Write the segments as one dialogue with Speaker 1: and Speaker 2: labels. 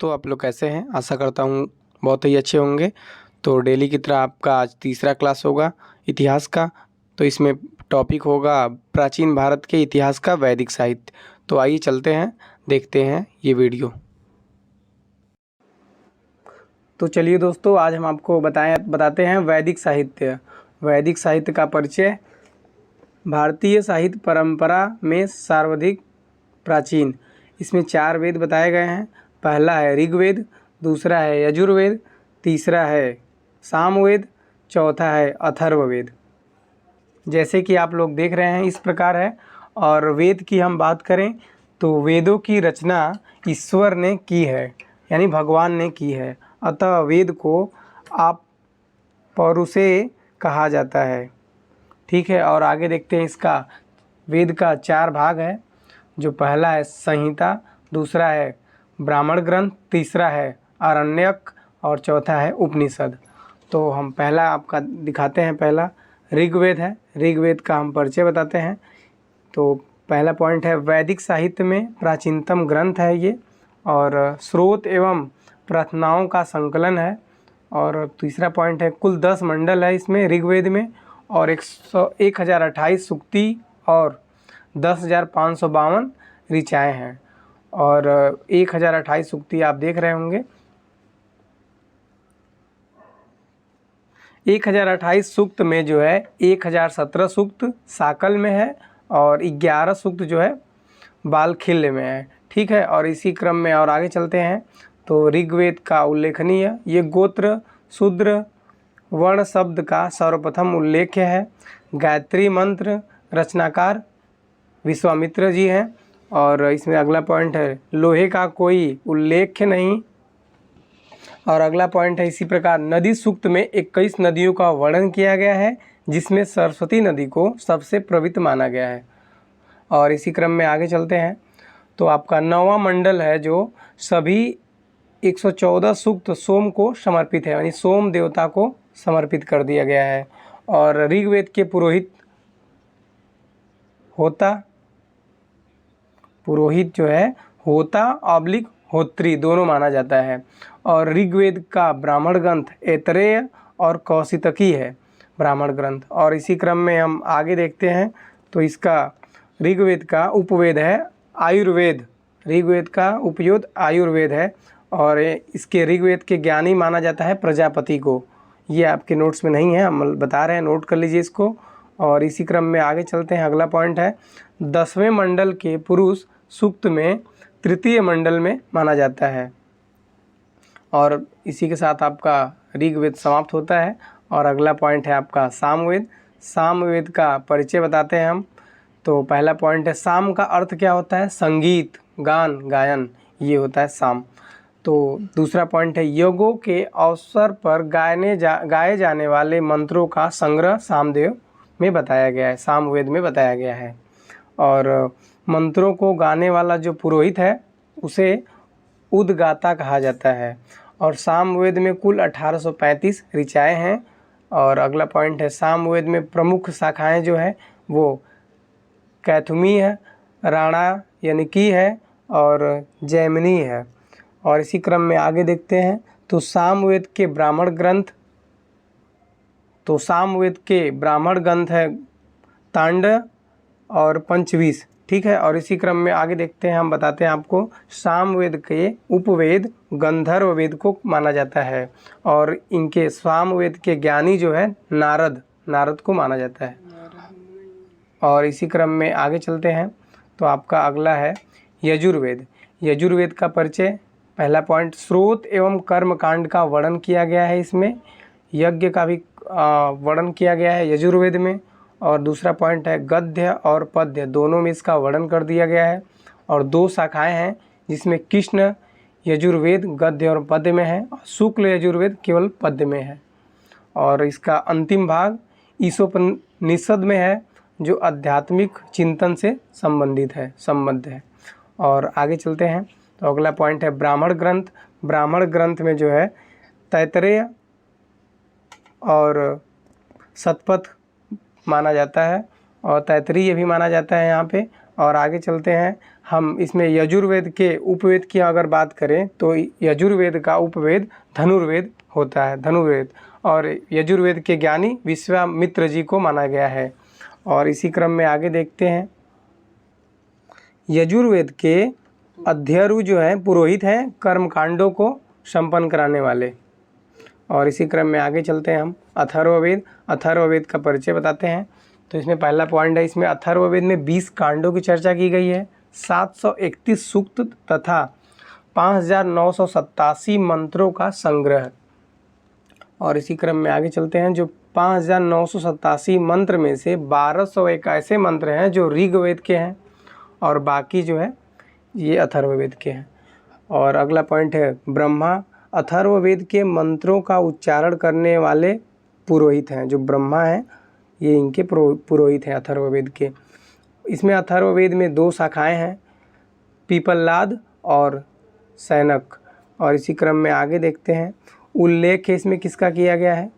Speaker 1: दोस्तों, आप लोग कैसे हैं? आशा करता हूँ बहुत ही अच्छे होंगे। तो डेली की तरह आपका आज तीसरा क्लास होगा इतिहास का। तो इसमें टॉपिक होगा प्राचीन भारत के इतिहास का वैदिक साहित्य। तो आइए चलते हैं, देखते हैं ये वीडियो। तो चलिए दोस्तों, आज हम आपको बताते हैं वैदिक साहित्य। वैदिक साहित्य का परिचय। भारतीय साहित्य परंपरा में सर्वाधिक प्राचीन। इसमें 4 वेद बताए गए हैं। पहला है ऋग्वेद, दूसरा है यजुर्वेद, तीसरा है सामवेद, चौथा है अथर्ववेद। जैसे कि आप लोग देख रहे हैं इस प्रकार है। और वेद की हम बात करें तो वेदों की रचना ईश्वर ने की है, यानी भगवान ने की है। अतः वेद को आप पौरुषेय कहा जाता है। ठीक है, और आगे देखते हैं। इसका वेद का 4 भाग है। जो पहला है संहिता, दूसरा है ब्राह्मण ग्रंथ, तीसरा है आरण्यक और चौथा है उपनिषद। तो हम पहला आपका दिखाते हैं। पहला ऋग्वेद है। ऋग्वेद का हम परिचय बताते हैं। तो पहला पॉइंट है वैदिक साहित्य में प्राचीनतम ग्रंथ है ये, और स्रोत एवं प्रार्थनाओं का संकलन है। और तीसरा पॉइंट है कुल 10 मंडल है इसमें ऋग्वेद में, और 1028 सूक्ति और 10,552 ऋचाएँ हैं। और 1028 सूक्ति आप देख रहे होंगे। 1028 सूक्त में जो है 1017 सूक्त साकल में है और 11 सूक्त जो है बालखिल्य में है। ठीक है, और इसी क्रम में और आगे चलते हैं। तो ऋग्वेद का उल्लेखनीय ये गोत्र शूद्र वर्ण शब्द का सर्वप्रथम उल्लेख है। गायत्री मंत्र रचनाकार विश्वामित्र जी हैं। और इसमें अगला पॉइंट है लोहे का कोई उल्लेख नहीं। और अगला पॉइंट है इसी प्रकार नदी सूक्त में 21 नदियों का वर्णन किया गया है, जिसमें सरस्वती नदी को सबसे पवित्र माना गया है। और इसी क्रम में आगे चलते हैं। तो आपका 9वां मंडल है जो सभी 114 सूक्त सोम को समर्पित है, यानी सोम देवता को समर्पित कर दिया गया है। और ऋग्वेद के पुरोहित जो है होता ऑब्लिक होत्री दोनों माना जाता है। और ऋग्वेद का ब्राह्मण ग्रंथ ऐतरेय और कौशितकी है ब्राह्मण ग्रंथ। और इसी क्रम में हम आगे देखते हैं। तो इसका ऋग्वेद का उपवेद है आयुर्वेद। ऋग्वेद का उपवेद आयुर्वेद है। और इसके ऋग्वेद के ज्ञानी माना जाता है प्रजापति को। ये आपके नोट्स में नहीं है, हम बता रहे हैं, नोट कर लीजिए इसको। और इसी क्रम में आगे चलते हैं। अगला पॉइंट है 10वें मंडल के पुरुष सूक्त में तृतीय मंडल में माना जाता है। और इसी के साथ आपका ऋग्वेद समाप्त होता है। और अगला पॉइंट है आपका सामवेद। सामवेद का परिचय बताते हैं हम। तो पहला पॉइंट है साम का अर्थ क्या होता है? संगीत, गान, गायन, ये होता है साम। तो दूसरा पॉइंट है यज्ञों के अवसर पर गाए जाने वाले मंत्रों का संग्रह सामवेद में बताया गया है, सामवेद में बताया गया है। और मंत्रों को गाने वाला जो पुरोहित है उसे उद्गाता कहा जाता है। और सामवेद में कुल 1835 ऋचाएँ हैं। और अगला पॉइंट है सामवेद में प्रमुख शाखाएं जो है वो कैथुमी है, राणा यानी कि है, और जैमिनी है। और इसी क्रम में आगे देखते हैं। तो सामवेद के ब्राह्मण ग्रंथ है तांडव और पंचवीस। ठीक है, और इसी क्रम में आगे देखते हैं। हम बताते हैं आपको सामवेद के उपवेद गंधर्व वेद को माना जाता है। और इनके सामवेद के ज्ञानी जो है नारद को माना जाता है। और इसी क्रम में आगे चलते हैं। तो आपका अगला है यजुर्वेद। यजुर्वेद का परिचय। पहला पॉइंट स्रोत एवं कर्म कांड का वर्णन किया गया है। इसमें यज्ञ का भी वर्णन किया गया है यजुर्वेद में। और दूसरा पॉइंट है गद्य और पद्य दोनों में इसका वर्णन कर दिया गया है। और 2 शाखाएं हैं जिसमें कृष्ण यजुर्वेद गद्य और पद्य में है, और शुक्ल यजुर्वेद केवल पद्य में है। और इसका अंतिम भाग ईशोपनिषद में है, जो आध्यात्मिक चिंतन से संबंध है। और आगे चलते हैं। तो अगला पॉइंट है ब्राह्मण ग्रंथ। ब्राह्मण ग्रंथ में जो है तैतरेय और शतपथ माना जाता है, और तैतरीय भी माना जाता है यहाँ पे। और आगे चलते हैं हम। इसमें यजुर्वेद के उपवेद की अगर बात करें तो यजुर्वेद का उपवेद धनुर्वेद होता है, धनुर्वेद। और यजुर्वेद के ज्ञानी विश्वामित्र जी को माना गया है। और इसी क्रम में आगे देखते हैं, यजुर्वेद के अध्ययु जो हैं पुरोहित हैं, कर्मकांडों को संपन्न कराने वाले। और इसी क्रम में आगे चलते हैं हम अथर्ववेद। अथर्ववेद का परिचय बताते हैं। तो इसमें पहला पॉइंट है, इसमें अथर्ववेद में 20 कांडों की चर्चा की गई है, 731 सूक्त तथा 5987 मंत्रों का संग्रह। और इसी क्रम में आगे चलते हैं, जो 5987 मंत्र में से 1201 ऐसे मंत्र हैं जो ऋग्वेद के हैं और बाकी जो है ये अथर्ववेद के हैं। और अगला पॉइंट है ब्रह्मा। अथर्ववेद के मंत्रों का उच्चारण करने वाले पुरोहित हैं, जो ब्रह्मा हैं ये इनके पुरोहित हैं अथर्ववेद के। इसमें अथर्ववेद में 2 शाखाएं हैं, पीपललाद और सैनक। और इसी क्रम में आगे देखते हैं, उल्लेख इसमें किसका किया गया है,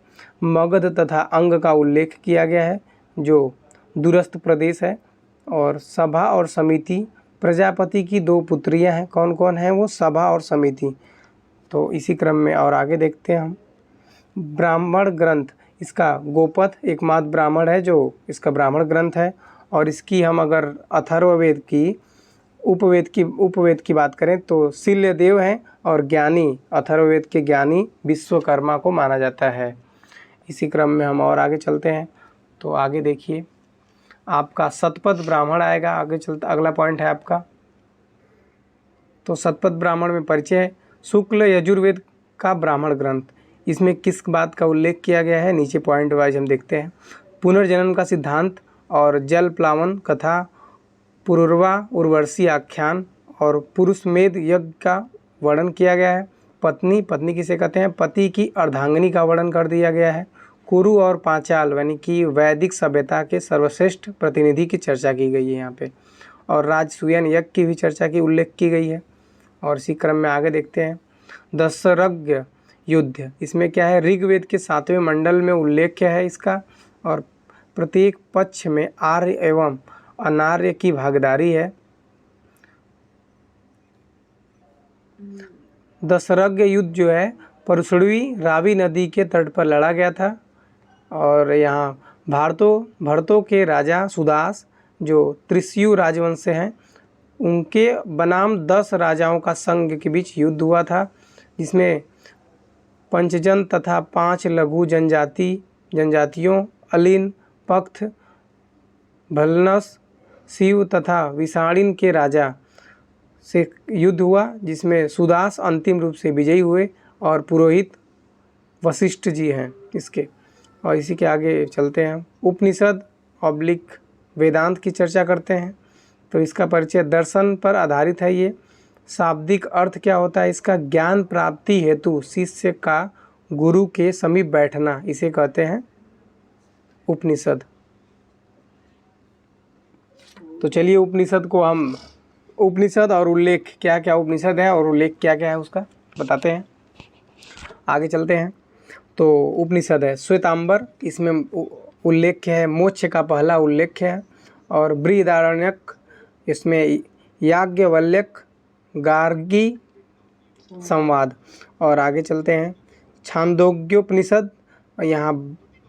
Speaker 1: मगध तथा अंग का उल्लेख किया गया है जो दूरस्थ प्रदेश है। और सभा और समिति, प्रजापति की 2 पुत्रियां हैं, कौन कौन हैं वो, सभा और समिति। तो इसी क्रम में और आगे देखते हैं हम, ब्राह्मण ग्रंथ। इसका गोपथ एकमात्र ब्राह्मण है जो इसका ब्राह्मण ग्रंथ है। और इसकी हम अगर अथर्ववेद की उपवेद की बात करें तो शिल्यदेव हैं और ज्ञानी, अथर्ववेद के ज्ञानी विश्वकर्मा को माना जाता है। इसी क्रम में हम और आगे चलते हैं। तो आगे देखिए आपका शतपथ ब्राह्मण आएगा, आगे चलता अगला पॉइंट है आपका। तो शतपथ ब्राह्मण में परिचय है, शुक्ल यजुर्वेद का ब्राह्मण ग्रंथ। इसमें किस बात का उल्लेख किया गया है, नीचे पॉइंट वाइज हम देखते हैं। पुनर्जन्म का सिद्धांत और जल प्लावन कथा, पूर्वा उर्वशी आख्यान और पुरुषमेध यज्ञ का वर्णन किया गया है। पत्नी किसे कहते हैं, पति की अर्धांगिनी का वर्णन कर दिया गया है। कुरु और पांचाल यानी कि वैदिक सभ्यता के सर्वश्रेष्ठ प्रतिनिधि की चर्चा की गई है यहाँ पे। और राजसूयन यज्ञ की भी चर्चा की उल्लेख की गई है। और इसी क्रम में आगे देखते हैं, दशरथ्य युद्ध। इसमें क्या है, ऋग्वेद के 7वें मंडल में उल्लेख है इसका। और प्रत्येक पक्ष में आर्य एवं अनार्य की भागीदारी है। दशरथ्य युद्ध जो है परशुड़ी रावी नदी के तट पर लड़ा गया था। और यहाँ भरतों के राजा सुदास जो त्रिशयु राजवंश से हैं, उनके बनाम 10 राजाओं का संघ के बीच युद्ध हुआ था, जिसमें पंचजन तथा 5 लघु जनजातियों अलिन, पख्त, भलनस, शिव तथा विषाणिन के राजा से युद्ध हुआ, जिसमें सुदास अंतिम रूप से विजयी हुए और पुरोहित वशिष्ठ जी हैं इसके। और इसी के आगे चलते हैं, उपनिषद ऑब्लिक वेदांत की चर्चा करते हैं। तो इसका परिचय दर्शन पर आधारित है। ये शाब्दिक अर्थ क्या होता है इसका, ज्ञान प्राप्ति हेतु शिष्य का गुरु के समीप बैठना, इसे कहते हैं उपनिषद। तो चलिए उपनिषद को हम, उपनिषद और उल्लेख क्या क्या उपनिषद है और उल्लेख क्या क्या है उसका बताते हैं। आगे चलते हैं। तो उपनिषद है श्वेतांबर, इसमें उल्लेख है, मोक्ष का पहला उल्लेख है। और बृहदारण्यक, इसमें याज्ञवल्क्य गार्गी संवाद। और आगे चलते हैं, छांदोग्योपनिषद, यहाँ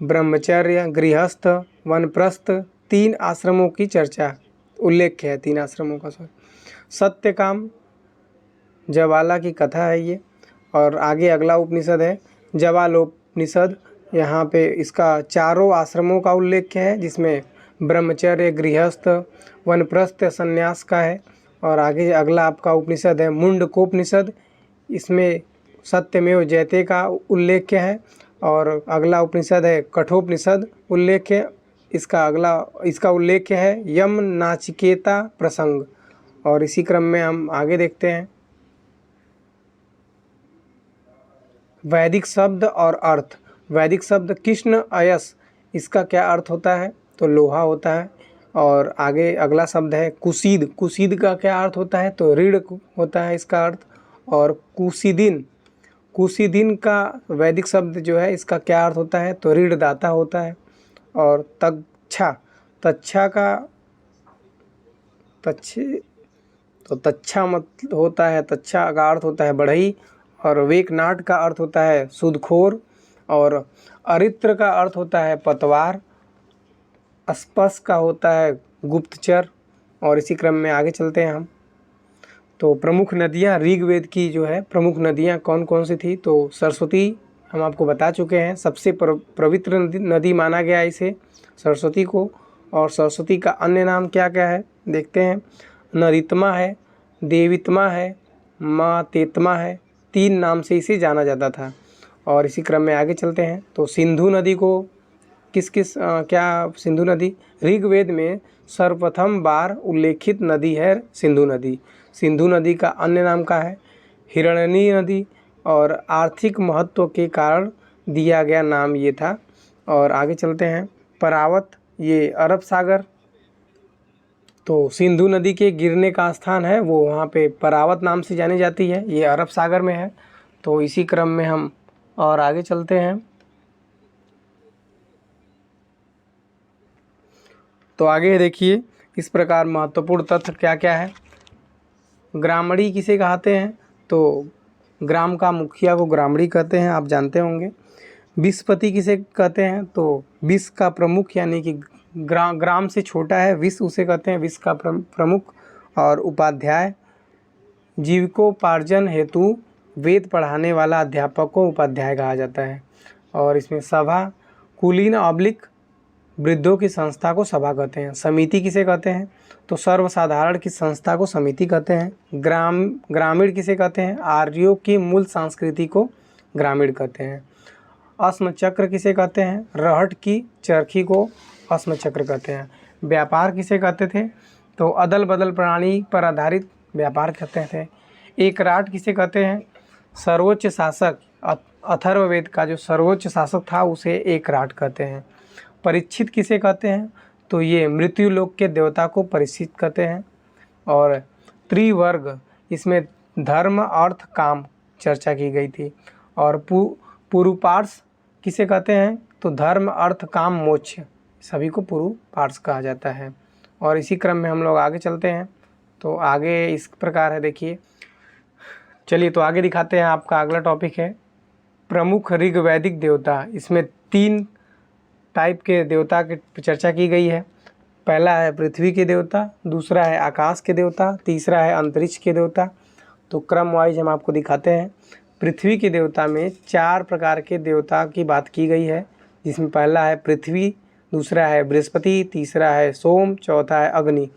Speaker 1: ब्रह्मचर्य, गृहस्थ, वनप्रस्थ 3 आश्रमों की चर्चा उल्लेख है, 3 आश्रमों का। सत्यकाम जवाला की कथा है ये। और आगे अगला उपनिषद है जवालोपनिषद, यहाँ पे इसका 4 आश्रमों का उल्लेख है, जिसमें ब्रह्मचर्य, गृहस्थ, वनप्रस्थ, संन्यास का है। और आगे अगला आपका उपनिषद है मुंडकोपनिषद, इसमें सत्यमेव जयते का उल्लेख है। और अगला उपनिषद है कठोपनिषद उल्लेख है, इसका उल्लेख है यम नाचिकेता प्रसंग। और इसी क्रम में हम आगे देखते हैं, वैदिक शब्द और अर्थ। वैदिक शब्द कृष्ण अयस, इसका क्या अर्थ होता है, तो लोहा होता है। और आगे अगला शब्द है कुशीद, कुशीद का क्या अर्थ होता है, तो ऋण होता है इसका अर्थ। और कुशीदिन, कुशीदिन का वैदिक शब्द जो है इसका क्या अर्थ होता है, तो ऋणदाता होता है। और तच्छा, तच्छा का तच्छे, तो तच्छा मत होता है, तच्छा का अर्थ होता है बढ़ई, और वेकनाट का अर्थ होता है सूदखोर, और अरित्र का अर्थ होता है पतवार, अस्पस का होता है गुप्तचर। और इसी क्रम में आगे चलते हैं हम। तो प्रमुख नदियाँ ऋग्वेद की जो है प्रमुख नदियाँ कौन कौन सी थी, तो सरस्वती हम आपको बता चुके हैं, सबसे पवित्र नदी माना गया इसे सरस्वती को। और सरस्वती का अन्य नाम क्या क्या है देखते हैं। नरितमा है, देवितमा है, माँ तेतमा है, 3 नाम से इसे जाना जाता था। और इसी क्रम में आगे चलते हैं। तो सिंधु नदी को क्या सिंधु नदी ऋग्वेद में सर्वप्रथम बार उल्लेखित नदी है सिंधु नदी। सिंधु नदी का अन्य नाम का है हिरण्यनी नदी, और आर्थिक महत्व के कारण दिया गया नाम ये था। और आगे चलते हैं। परावत, ये अरब सागर, तो सिंधु नदी के गिरने का स्थान है वो वहाँ पे परावत नाम से जानी जाती है, ये अरब सागर में है। तो इसी क्रम में हम और आगे चलते हैं। तो आगे देखिए इस प्रकार महत्वपूर्ण तथ्य क्या क्या है। ग्रामणी किसे कहते हैं, तो ग्राम का मुखिया को ग्रामणी कहते हैं, आप जानते होंगे। विस्पति किसे कहते हैं, तो विस का प्रमुख यानी कि ग्राम से छोटा है विस, उसे कहते हैं विस का प्रमुख। और उपाध्याय जीविकोपार्जन हेतु वेद पढ़ाने वाला अध्यापक को उपाध्याय कहा जाता है। और इसमें सभा कुलीन ऑब्लिक वृद्धों की संस्था को सभा कहते हैं। समिति किसे कहते हैं, तो सर्वसाधारण की संस्था को समिति कहते हैं। ग्रामीण किसे कहते हैं, आर्यों की मूल संस्कृति को ग्रामीण कहते हैं। अस्म चक्र किसे कहते हैं, रहट की चरखी को अस्म चक्र कहते हैं। व्यापार किसे कहते थे, तो अदल बदल प्रणाली पर आधारित व्यापार कहते थे। एक राट किसे कहते हैं, सर्वोच्च शासक अथर्ववेद का जो सर्वोच्च शासक था उसे एक राट कहते हैं। परीक्षित किसे कहते हैं, तो ये मृत्यु लोक के देवता को परीक्षित कहते हैं। और त्रिवर्ग, इसमें धर्म अर्थ काम चर्चा की गई थी। और पुरुपार्श किसे कहते हैं, तो धर्म अर्थ काम मोक्ष, सभी को पुरुपार्श कहा जाता है। और इसी क्रम में हम लोग आगे चलते हैं। तो आगे इस प्रकार है देखिए, चलिए तो आगे दिखाते हैं। आपका अगला टॉपिक है प्रमुख ऋग्वैदिक देवता। इसमें 3 टाइप के देवता की चर्चा की गई है। पहला है पृथ्वी के देवता, दूसरा है आकाश के देवता, तीसरा है अंतरिक्ष के देवता। तो क्रम वाइज हम आपको दिखाते हैं। पृथ्वी के देवता में 4 प्रकार के देवता की बात की गई है, जिसमें पहला है पृथ्वी, दूसरा है बृहस्पति, तीसरा है सोम, चौथा है अग्नि।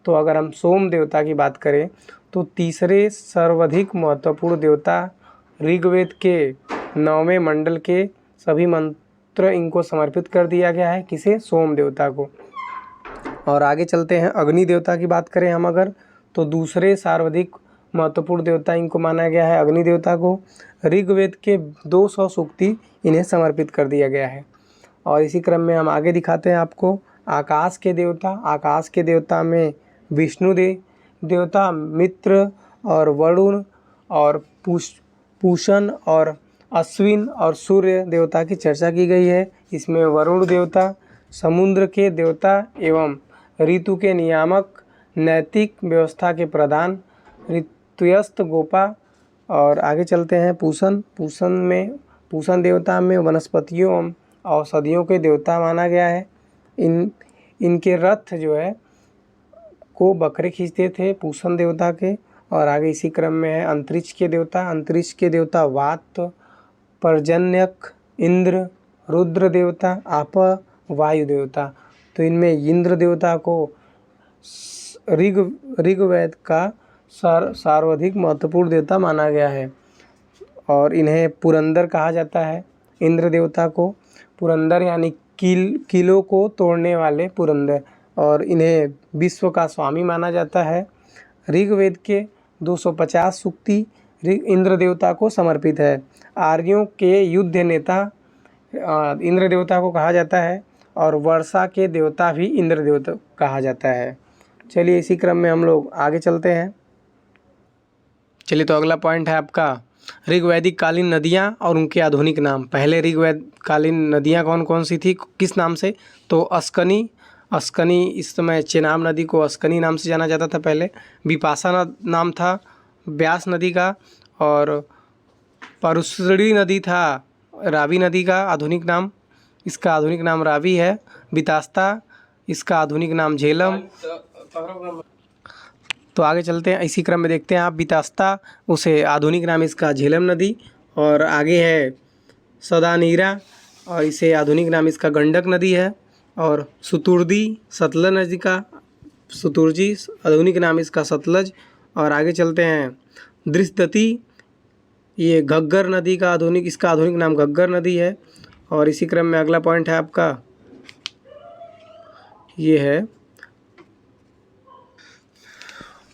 Speaker 1: तो अगर हम सोम देवता की बात करें तो तीसरे सर्वाधिक महत्वपूर्ण देवता ऋग्वेद के 9वें मंडल के सभी मंत्र इनको समर्पित कर दिया गया है, किसे, सोम देवता को। और आगे चलते हैं। अग्नि देवता की बात करें हम अगर, तो दूसरे सर्वाधिक महत्वपूर्ण देवता इनको माना गया है अग्नि देवता को। ऋग्वेद के 200 सूक्ति इन्हें समर्पित कर दिया गया है। और इसी क्रम में हम आगे दिखाते हैं आपको आकाश के देवता। आकाश के देवता में विष्णु देवता, मित्र और वरुण और पूषण और अश्विन और सूर्य देवता की चर्चा की गई है। इसमें वरुण देवता समुद्र के देवता एवं ऋतु के नियामक, नैतिक व्यवस्था के प्रधान, ऋतुयस्त गोपा। और आगे चलते हैं पूषण देवता में वनस्पतियों एवं औषधियों के देवता माना गया है। इनके रथ जो है को बकरे खींचते थे पूषण देवता के। और आगे इसी क्रम में है अंतरिक्ष के देवता। अंतरिक्ष के देवता वात, पर्जन्यक, इंद्र, रुद्र देवता, आप, वायु देवता। तो इनमें इंद्र देवता को ऋग्वेद का सर्वाधिक महत्वपूर्ण देवता माना गया है। और इन्हें पुरंदर कहा जाता है। इंद्र देवता को पुरंदर यानी किलों को तोड़ने वाले पुरंदर, और इन्हें विश्व का स्वामी माना जाता है। ऋग्वेद के 250 सूक्ति इंद्र देवता को समर्पित है। आर्यों के युद्ध नेता इंद्र देवता को कहा जाता है, और वर्षा के देवता भी इंद्र देवता कहा जाता है। चलिए इसी क्रम में हम लोग आगे चलते हैं। चलिए तो अगला पॉइंट है आपका ऋग्वैदिक कालीन नदियाँ और उनके आधुनिक नाम। पहले ऋग्वैद कालीन नदियाँ कौन कौन सी थी, किस नाम से, तो अस्कनी, अस्कनी, इस समय चेनाब नदी को अस्कनी नाम से जाना जाता था पहले। बिपाशा नाम था ब्यास नदी का, और परशुड़ी नदी था रावी नदी का आधुनिक नाम, इसका आधुनिक नाम रावी है। बितास्ता, इसका आधुनिक नाम झेलम। तो आगे चलते हैं, इसी क्रम में देखते हैं आप। बितास्ता, उसे आधुनिक नाम इसका झेलम नदी, और आगे है सदानीरा, और इसे आधुनिक नाम इसका गंडक नदी है। और सुतुर्दी, सतलज नदी का सुतुर्जी, आधुनिक नाम इसका सतलज। और आगे चलते हैं दृष्टदती, ये घग्गर नदी का आधुनिक, इसका आधुनिक नाम घग्गर नदी है। और इसी क्रम में अगला पॉइंट है आपका, ये है,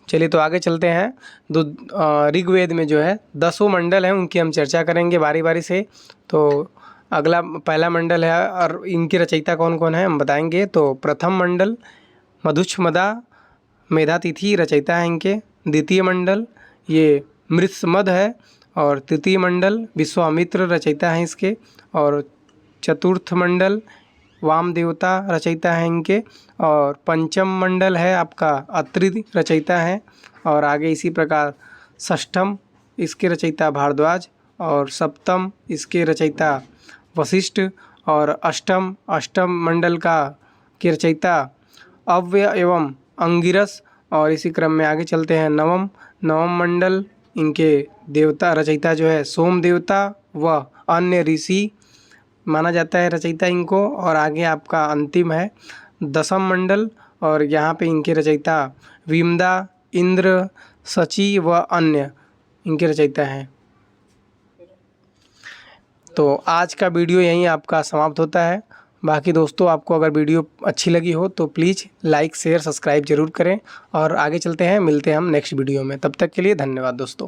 Speaker 1: चलिए तो आगे चलते हैं। ऋग्वेद में जो है 10 मंडल हैं, उनकी हम चर्चा करेंगे बारी बारी से। तो अगला पहला मंडल है, और इनके रचयिता कौन कौन है हम बताएंगे। तो प्रथम मंडल मधुच्छमदा मेधातिथि रचयिता है इनके। द्वितीय मंडल ये मृत्समद है, और तृतीय मंडल विश्वामित्र रचयिता हैं इसके। और चतुर्थ मंडल वामदेवता रचयिता हैं इनके। और पंचम मंडल है आपका अत्रि रचयिता हैं। और आगे इसी प्रकार षष्ठम, इसके रचयिता भारद्वाज। और सप्तम, इसके रचयिता वशिष्ठ। और अष्टम मंडल के रचयिता अव्य एवं अंगिरस। और इसी क्रम में आगे चलते हैं, नवम मंडल, इनके देवता रचयिता जो है सोम देवता व अन्य ऋषि माना जाता है रचयिता इनको। और आगे आपका अंतिम है 10वां मंडल, और यहाँ पे इनके रचयिता विमदा, इंद्र, शची व अन्य इनके रचयिता हैं। तो आज का वीडियो यहीं आपका समाप्त होता है। बाकी दोस्तों, आपको अगर वीडियो अच्छी लगी हो तो प्लीज़ लाइक शेयर सब्सक्राइब जरूर करें। और आगे चलते हैं, मिलते हैं हम नेक्स्ट वीडियो में। तब तक के लिए धन्यवाद दोस्तों।